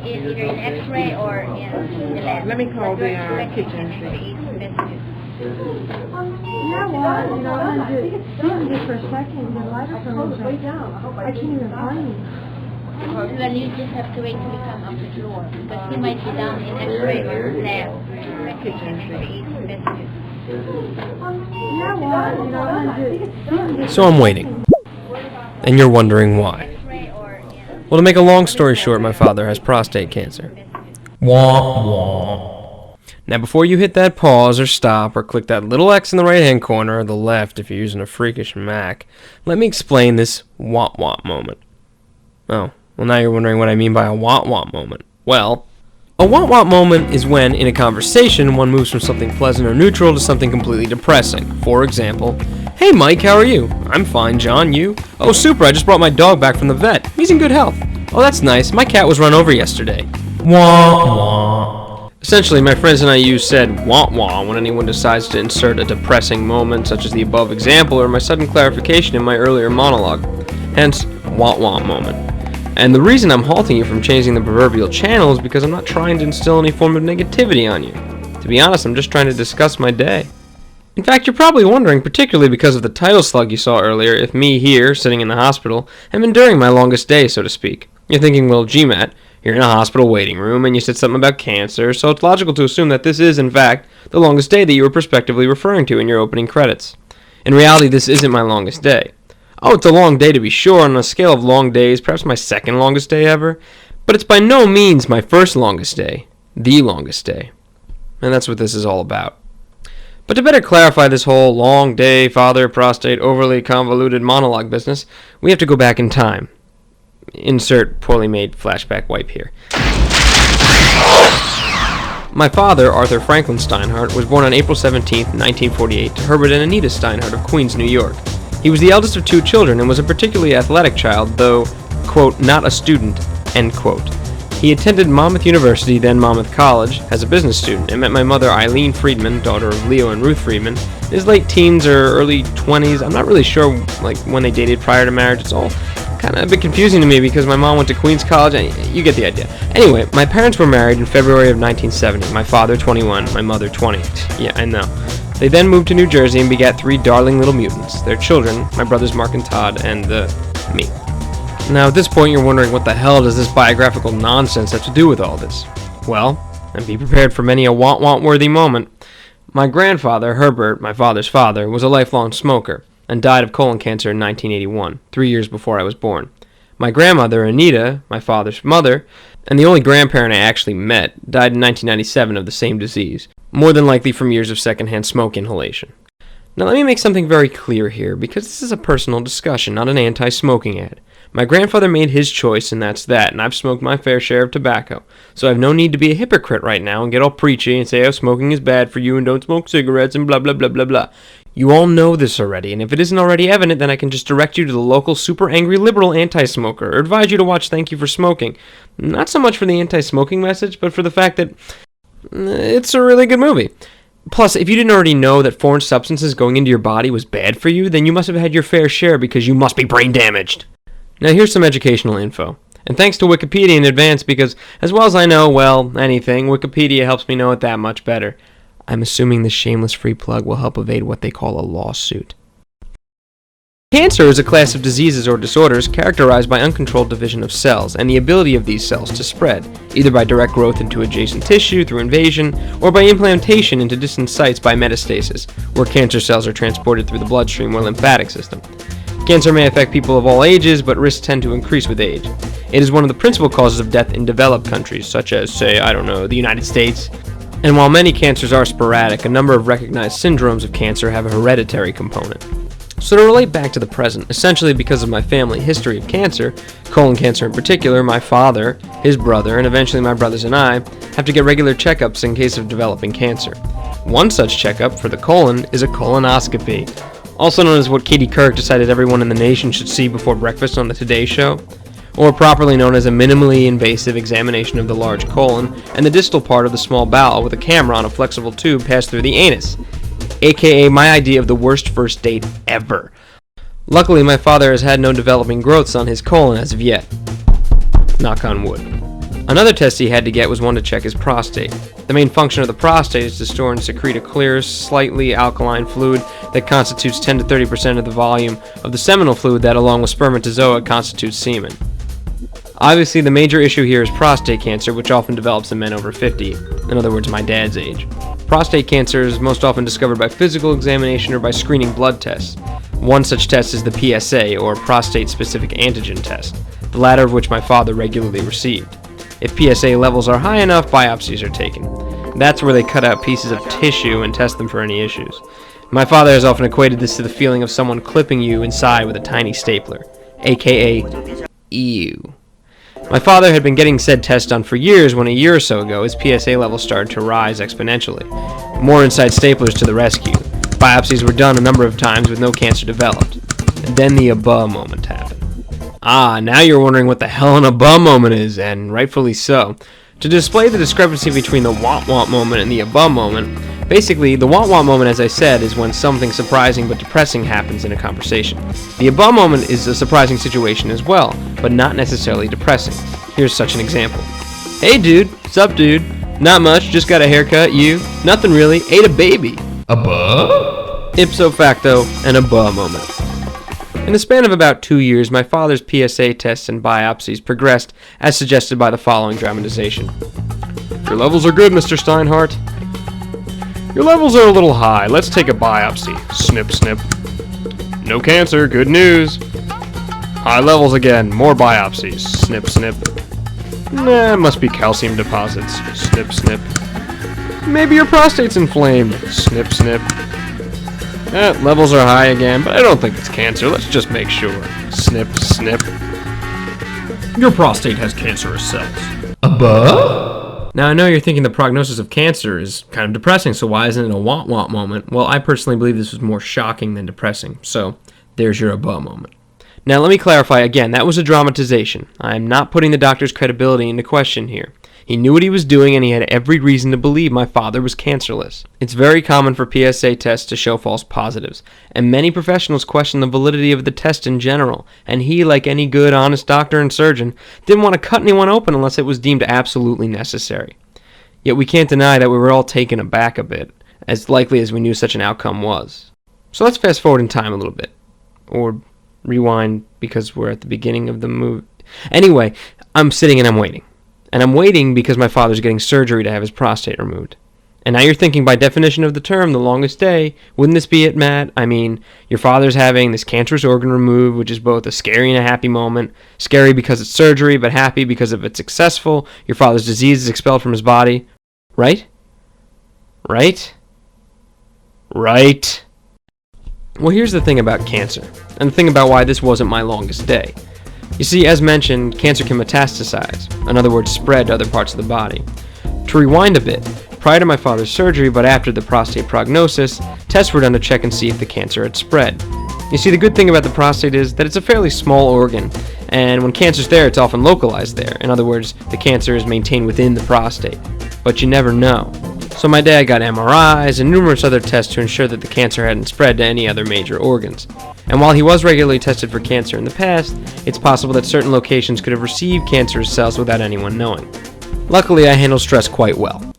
either in X-ray or in the lab. Let me call the kitchen. Just for a second, the lighter comes way down. I can't even find you. Well, you just have to wait till you come up the floor, because he might be down in X-ray or lab. So I'm waiting. And you're wondering why. Well, to make a long story short, my father has prostate cancer. Wah, wah. Now, before you hit that pause or stop or click that little X in the right-hand corner or the left if you're using a freakish Mac, let me explain this wah-wah moment. Oh, well, now you're wondering what I mean by a wah-wah moment. Well, a wah-wah moment is when, in a conversation, one moves from something pleasant or neutral to something completely depressing. For example, "Hey Mike, how are you?" "I'm fine, John, you?" "Oh, super, I just brought my dog back from the vet. He's in good health." "Oh, that's nice, my cat was run over yesterday." Wah, wah. Essentially, my friends and I use said wah wah when anyone decides to insert a depressing moment, such as the above example or my sudden clarification in my earlier monologue. Hence, wah wah moment. And the reason I'm halting you from changing the proverbial channel is because I'm not trying to instill any form of negativity on you. To be honest, I'm just trying to discuss my day. In fact, you're probably wondering, particularly because of the title slug you saw earlier, if me here, sitting in the hospital, am enduring my longest day, so to speak. You're thinking, well, gee, Matt, you're in a hospital waiting room and you said something about cancer, so it's logical to assume that this is, in fact, the longest day that you were prospectively referring to in your opening credits. In reality, this isn't my longest day. Oh, it's a long day to be sure, on a scale of long days, perhaps my second longest day ever, but it's by no means my first longest day, the longest day. And that's what this is all about. But to better clarify this whole long day, father, prostate, overly convoluted monologue business, we have to go back in time. Insert poorly made flashback wipe here. My father, Arthur Franklin Steinhardt, was born on April 17, 1948, to Herbert and Anita Steinhardt of Queens, New York. He was the eldest of two children and was a particularly athletic child, though, quote, not a student, end quote. He attended Monmouth University, then Monmouth College, as a business student, and met my mother, Eileen Friedman, daughter of Leo and Ruth Friedman, in his late teens or early 20s. I'm not really sure when they dated prior to marriage. It's all kind of a bit confusing to me because my mom went to Queens College, and you get the idea. Anyway, my parents were married in February of 1970. My father 21, my mother 20. Yeah, I know. They then moved to New Jersey and begat three darling little mutants. Their children, my brothers Mark and Todd, and me. Now, at this point, you're wondering what the hell does this biographical nonsense have to do with all this? Well, and be prepared for many a want-worthy moment. My grandfather, Herbert, my father's father, was a lifelong smoker and died of colon cancer in 1981, 3 years before I was born. My grandmother, Anita, my father's mother, and the only grandparent I actually met, died in 1997 of the same disease, more than likely from years of secondhand smoke inhalation. Now let me make something very clear here, because this is a personal discussion, not an anti-smoking ad. My grandfather made his choice, and that's that, and I've smoked my fair share of tobacco, so I have no need to be a hypocrite right now and get all preachy and say, oh, smoking is bad for you and don't smoke cigarettes and blah blah blah blah blah. You all know this already, and if it isn't already evident, then I can just direct you to the local super angry liberal anti-smoker, or advise you to watch Thank You for Smoking. Not so much for the anti-smoking message, but for the fact that it's a really good movie. Plus, if you didn't already know that foreign substances going into your body was bad for you, then you must have had your fair share because you must be brain damaged. Now here's some educational info. And thanks to Wikipedia in advance because, as well as I know, well, anything, Wikipedia helps me know it that much better. I'm assuming this shameless free plug will help evade what they call a lawsuit. Cancer is a class of diseases or disorders characterized by uncontrolled division of cells and the ability of these cells to spread, either by direct growth into adjacent tissue through invasion, or by implantation into distant sites by metastasis, where cancer cells are transported through the bloodstream or lymphatic system. Cancer may affect people of all ages, but risks tend to increase with age. It is one of the principal causes of death in developed countries, such as, say, the United States. And while many cancers are sporadic, a number of recognized syndromes of cancer have a hereditary component. So to relate back to the present, essentially because of my family history of cancer, colon cancer in particular, my father, his brother, and eventually my brothers and I have to get regular checkups in case of developing cancer. One such checkup for the colon is a colonoscopy, also known as what Katie Couric decided everyone in the nation should see before breakfast on the Today Show, or properly known as a minimally invasive examination of the large colon and the distal part of the small bowel with a camera on a flexible tube passed through the anus, aka my idea of the worst first date ever. Luckily, my father has had no developing growths on his colon as of yet. Knock on wood. Another test he had to get was one to check his prostate. The main function of the prostate is to store and secrete a clear, slightly alkaline fluid that constitutes 10 to 30% of the volume of the seminal fluid that, along with spermatozoa, constitutes semen. Obviously, the major issue here is prostate cancer, which often develops in men over 50, in other words, my dad's age. Prostate cancer is most often discovered by physical examination or by screening blood tests. One such test is the PSA, or prostate-specific antigen test, the latter of which my father regularly received. If PSA levels are high enough, biopsies are taken. That's where they cut out pieces of tissue and test them for any issues. My father has often equated this to the feeling of someone clipping you inside with a tiny stapler, aka ew. My father had been getting said test done for years when a year or so ago his PSA levels started to rise exponentially. More inside staplers to the rescue. Biopsies were done a number of times with no cancer developed. And then the ABBA moment happened. Ah, now you're wondering what the hell an ABBA moment is, and rightfully so. To display the discrepancy between the want-want moment and the ABBA moment, basically, the want-want moment, as I said, is when something surprising but depressing happens in a conversation. The ABBA moment is a surprising situation as well, but not necessarily depressing. Here's such an example. Hey dude, sup dude? Not much, just got a haircut, you? Nothing really, ate a baby. ABBA? Ipso facto, an ABBA moment. In the span of about 2 years, my father's PSA tests and biopsies progressed as suggested by the following dramatization. Your levels are good, Mr. Steinhardt. Your levels are a little high. Let's take a biopsy. Snip, snip. No cancer. Good news. High levels again. More biopsies. Snip, snip. Nah, must be calcium deposits. Snip, snip. Maybe your prostate's inflamed. Snip, snip. Levels are high again, but I don't think it's cancer. Let's just make sure. Snip, snip. Your prostate has cancerous cells. Now, I know you're thinking the prognosis of cancer is kind of depressing, so why isn't it a want-want moment? Well, I personally believe this was more shocking than depressing, so there's your ABBA moment. Now, let me clarify again, that was a dramatization. I am not putting the doctor's credibility into question here. He knew what he was doing, and he had every reason to believe my father was cancerless. It's very common for PSA tests to show false positives, and many professionals question the validity of the test in general, and he, like any good, honest doctor and surgeon, didn't want to cut anyone open unless it was deemed absolutely necessary. Yet we can't deny that we were all taken aback a bit, as likely as we knew such an outcome was. So let's fast forward in time a little bit. Or rewind, because we're at the beginning of the movie. Anyway, I'm sitting and I'm waiting. And I'm waiting because my father's getting surgery to have his prostate removed. And now you're thinking, by definition of the term, the longest day, wouldn't this be it, Matt? I mean, your father's having this cancerous organ removed, which is both a scary and a happy moment. Scary because it's surgery, but happy because if it's successful, your father's disease is expelled from his body. Right? Right? Right? Well, here's the thing about cancer, and the thing about why this wasn't my longest day. You see, as mentioned, cancer can metastasize, in other words, spread to other parts of the body. To rewind a bit, prior to my father's surgery, but after the prostate prognosis, tests were done to check and see if the cancer had spread. You see, the good thing about the prostate is that it's a fairly small organ, and when cancer's there, it's often localized there. In other words, the cancer is maintained within the prostate. But you never know. So my dad got MRIs and numerous other tests to ensure that the cancer hadn't spread to any other major organs. And while he was regularly tested for cancer in the past, it's possible that certain locations could have received cancerous cells without anyone knowing. Luckily, I handle stress quite well.